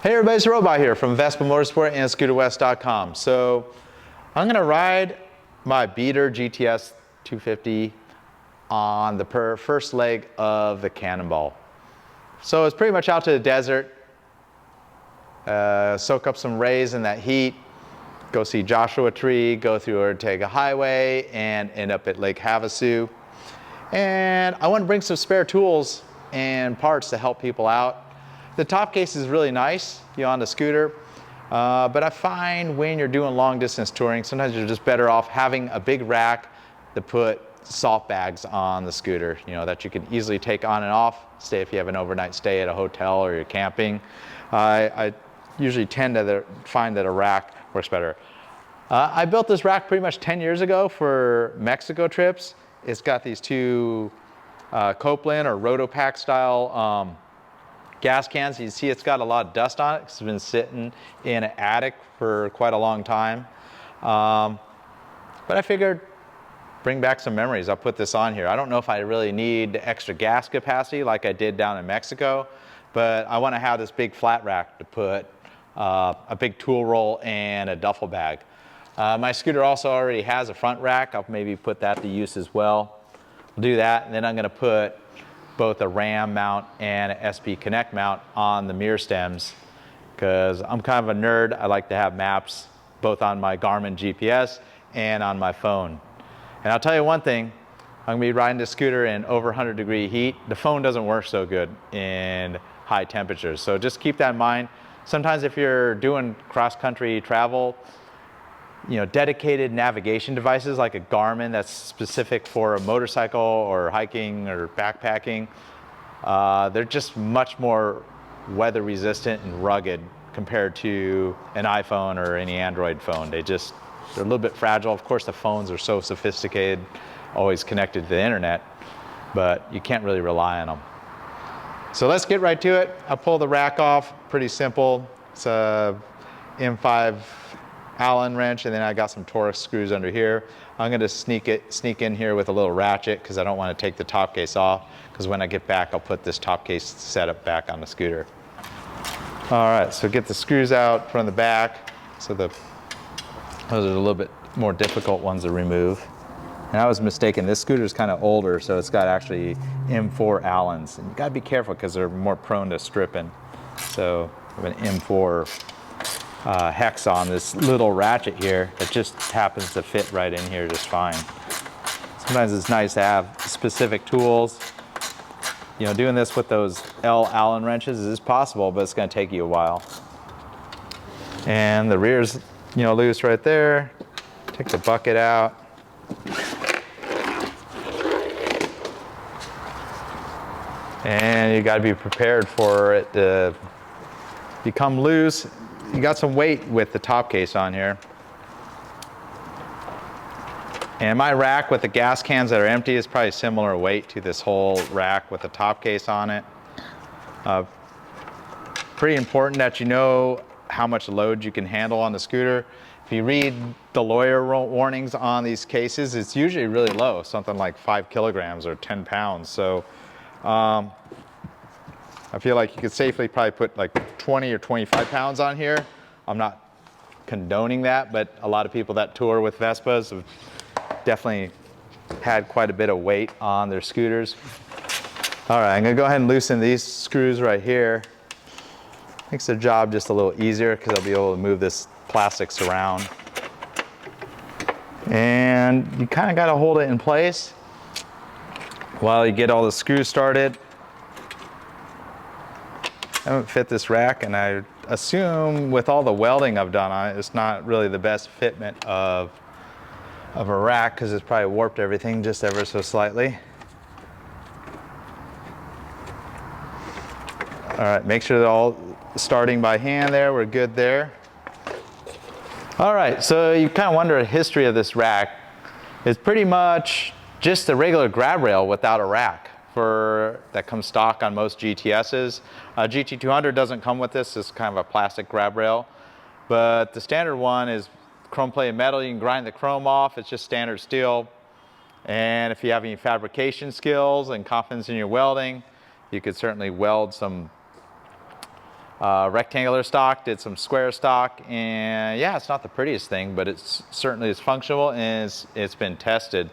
Hey everybody, it's Robot here from Vespa Motorsport and ScooterWest.com. So I'm going to ride my beater GTS 250 on the first leg of the Cannonball. So it's pretty much out to the desert, soak up some rays in that heat, go see Joshua Tree, go through Ortega Highway, and end up at Lake Havasu. And I want to bring some spare tools and parts to help people out. The top case is really nice, on the scooter, but I find when you're doing long distance touring, sometimes you're just better off having a big rack to put salt bags on the scooter, that you can easily take on and off, say if you have an overnight stay at a hotel or you're camping. I usually tend to find that a rack works better. I built this rack pretty much 10 years ago for Mexico trips. It's got these two Copeland or Rotopack style gas cans. You can see it's got a lot of dust on it because it's been sitting in an attic for quite a long time. But I figured bring back some memories. I'll put this on here. I don't know if I really need extra gas capacity like I did down in Mexico, but I want to have this big flat rack to put a big tool roll and a duffel bag. My scooter also already has a front rack. I'll maybe put that to use as well. I'll do that, and then I'm going to put both a RAM mount and an SP Connect mount on the mirror stems because I'm kind of a nerd. I like to have maps both on my Garmin GPS and on my phone. And I'll tell you one thing, I'm gonna be riding this scooter in over 100-degree heat. The phone doesn't work so good in high temperatures. So just keep that in mind. Sometimes if you're doing cross-country travel, dedicated navigation devices like a Garmin that's specific for a motorcycle or hiking or backpacking, they're just much more weather resistant and rugged compared to an iPhone or any Android phone. They're a little bit fragile. Of course, the phones are so sophisticated, always connected to the internet, but you can't really rely on them. So let's get right to it. I'll pull the rack off, pretty simple. It's a M5 Allen wrench, and then I got some Torx screws under here. I'm going to sneak in here with a little ratchet because I don't want to take the top case off, because when I get back I'll put this top case setup back on the scooter. Alright, so get the screws out from the back. So those are a little bit more difficult ones to remove. And I was mistaken, this scooter is kind of older, so it's got actually M4 Allens. And you got to be careful because they're more prone to stripping. So I have an M4 hex on this little ratchet here that just happens to fit right in here just fine. Sometimes it's nice to have specific tools. Doing this with those L Allen wrenches is possible, but it's going to take you a while. And the rear's loose right there. Take the bucket out. And you got to be prepared for it to become loose. You got some weight with the top case on here. And my rack with the gas cans that are empty is probably similar weight to this whole rack with the top case on it. Pretty important that you know how much load you can handle on the scooter. If you read the lawyer warnings on these cases, it's usually really low, something like 5 kilograms or 10 pounds. So I feel like you could safely probably put like 20 or 25 pounds on here. I'm not condoning that, but a lot of people that tour with Vespas have definitely had quite a bit of weight on their scooters. All right, I'm gonna go ahead and loosen these screws right here. Makes the job just a little easier because I'll be able to move this plastics around. And you kind of got to hold it in place while you get all the screws started. I haven't fit this rack, and I assume with all the welding I've done on it, it's not really the best fitment of a rack because it's probably warped everything just ever so slightly. All right, make sure they're all starting by hand there. We're good there. All right, so you kind of wonder the history of this rack. It's pretty much just a regular grab rail without a rack that comes stock on most GTSs. GT200 doesn't come with this. It's kind of a plastic grab rail, but the standard one is chrome plated metal. You can grind the chrome off. It's just standard steel. And if you have any fabrication skills and confidence in your welding, You could certainly weld some rectangular stock, did some square stock, and yeah, it's not the prettiest thing, but it's certainly is functional and it's been tested.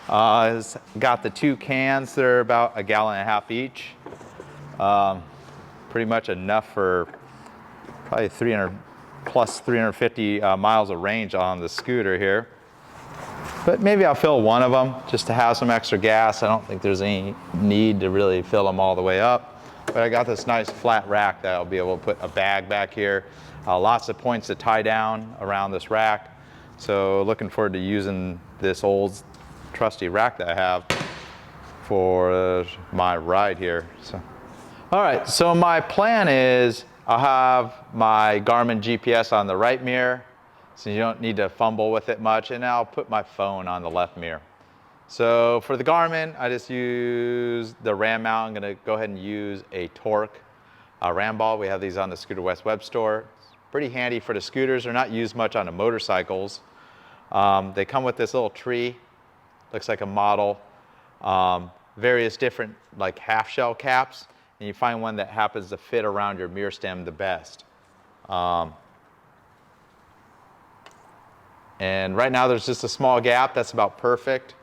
It's got the 2 cans. They're about 1.5 gallons each. Pretty much enough for probably 350 miles of range on the scooter here. But maybe I'll fill one of them just to have some extra gas. I don't think there's any need to really fill them all the way up. But I got this nice flat rack that I'll be able to put a bag back here. Lots of points to tie down around this rack. So looking forward to using this old trusty rack that I have for my ride here. So, all right, so my plan is I'll have my Garmin GPS on the right mirror, so you don't need to fumble with it much, and I'll put my phone on the left mirror. So for the Garmin, I just use the RAM mount. I'm gonna go ahead and use a Torque RAM ball. We have these on the Scooter West web store. It's pretty handy for the scooters. They're not used much on the motorcycles. They come with this little tree, looks like a model, various different like half shell caps, and you find one that happens to fit around your mirror stem the best. And right now there's just a small gap. That's about perfect.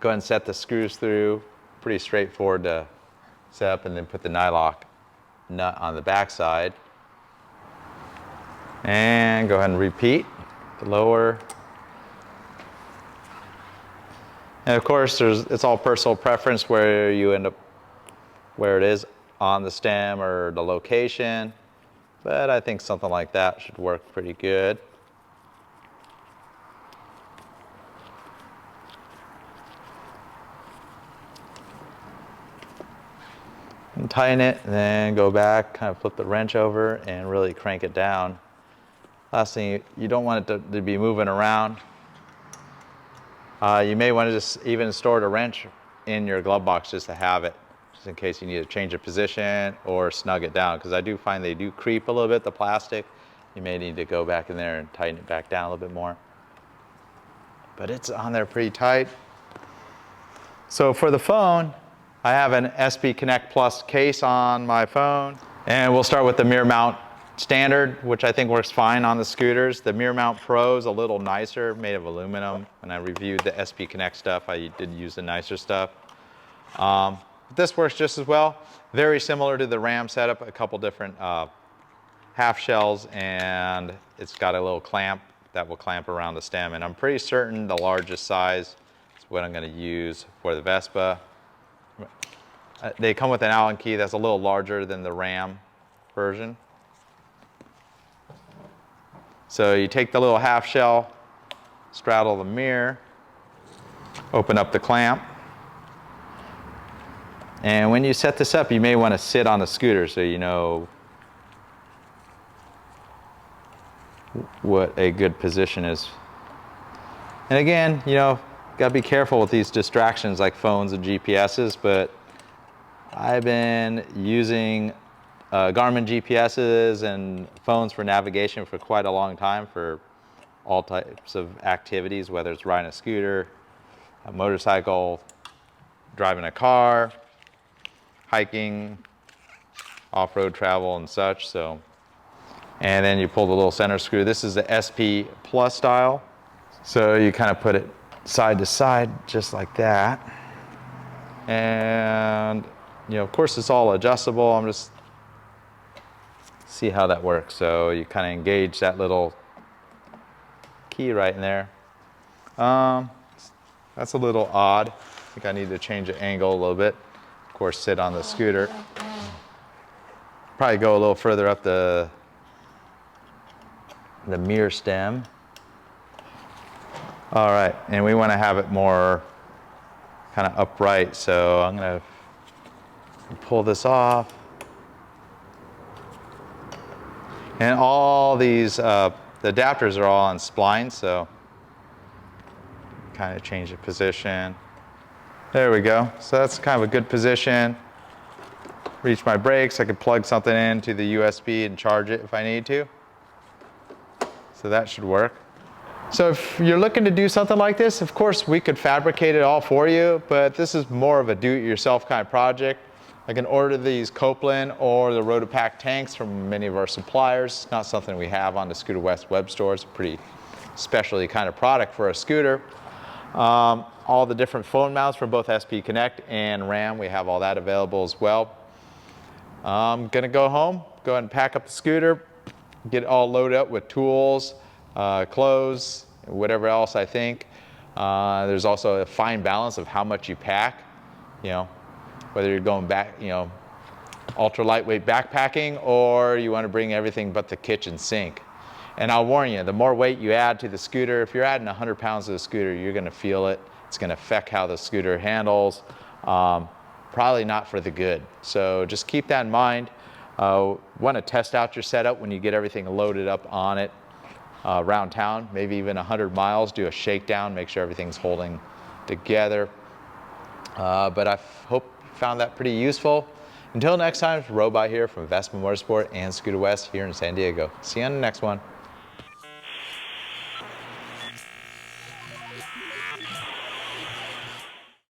Go ahead and set the screws through. Pretty straightforward to set up, and then put the nylock nut on the back side. And go ahead and repeat the lower. And of course, it's all personal preference where you end up, where it is on the stem or the location. But I think something like that should work pretty good. And tighten it, and then go back, kind of flip the wrench over and really crank it down. Last thing, you don't want it to be moving around. You may want to just even store the wrench in your glove box just to have it, just in case you need to change a position or snug it down, because I do find they do creep a little bit, the plastic. You may need to go back in there and tighten it back down a little bit more. But it's on there pretty tight. So for the phone, I have an SP Connect Plus case on my phone, and we'll start with the mirror mount standard, which I think works fine on the scooters. The mirror mount Pro is a little nicer, made of aluminum. When I reviewed the SP Connect stuff, I did use the nicer stuff. This works just as well. Very similar to the RAM setup, a couple different half shells, and it's got a little clamp that will clamp around the stem. And I'm pretty certain the largest size is what I'm going to use for the Vespa. They come with an Allen key that's a little larger than the RAM version. So you take the little half shell, straddle the mirror, open up the clamp. And when you set this up, you may want to sit on the scooter so you know what a good position is. And again, you know, gotta be careful with these distractions like phones and GPSs, but I've been using Garmin GPSs and phones for navigation for quite a long time for all types of activities, whether it's riding a scooter, a motorcycle, driving a car, hiking, off-road travel and such. So, and then you pull the little center screw. This is the SP Plus style. So you kind of put it side to side just like that. And you know, of course, it's all adjustable. I'm just see how that works. So you kind of engage that little key right in there. That's a little odd. I think I need to change the angle a little bit. Of course, sit on the scooter. Probably go a little further up the mirror stem. All right, and we want to have it more kind of upright. So I'm going to pull this off. And all these, the adapters are all on splines, so kind of change the position. There we go. So that's kind of a good position. Reach my brakes. I could plug something into the USB and charge it if I need to. So that should work. So if you're looking to do something like this, of course we could fabricate it all for you, but this is more of a do-it-yourself kind of project. I can order these Copeland or the Rotopack tanks from many of our suppliers. Not something we have on the Scooter West web store. It's a pretty specialty kind of product for a scooter. All the different phone mounts for both SP Connect and RAM, we have all that available as well. I'm gonna go home, go ahead and pack up the scooter, get it all loaded up with tools, clothes, whatever else I think. There's also a fine balance of how much you pack, you know, whether you're going back, you know, ultra lightweight backpacking, or you want to bring everything but the kitchen sink. And I'll warn you, the more weight you add to the scooter, if you're adding 100 pounds to the scooter, you're going to feel it. It's going to affect how the scooter handles. Probably not for the good. So just keep that in mind. Want to test out your setup when you get everything loaded up on it around town, maybe even 100 miles, do a shakedown, make sure everything's holding together. But I hope you found that pretty useful. Until next time, it's Robot here from Vespa Motorsport and Scooter West here in San Diego. See you on the next one.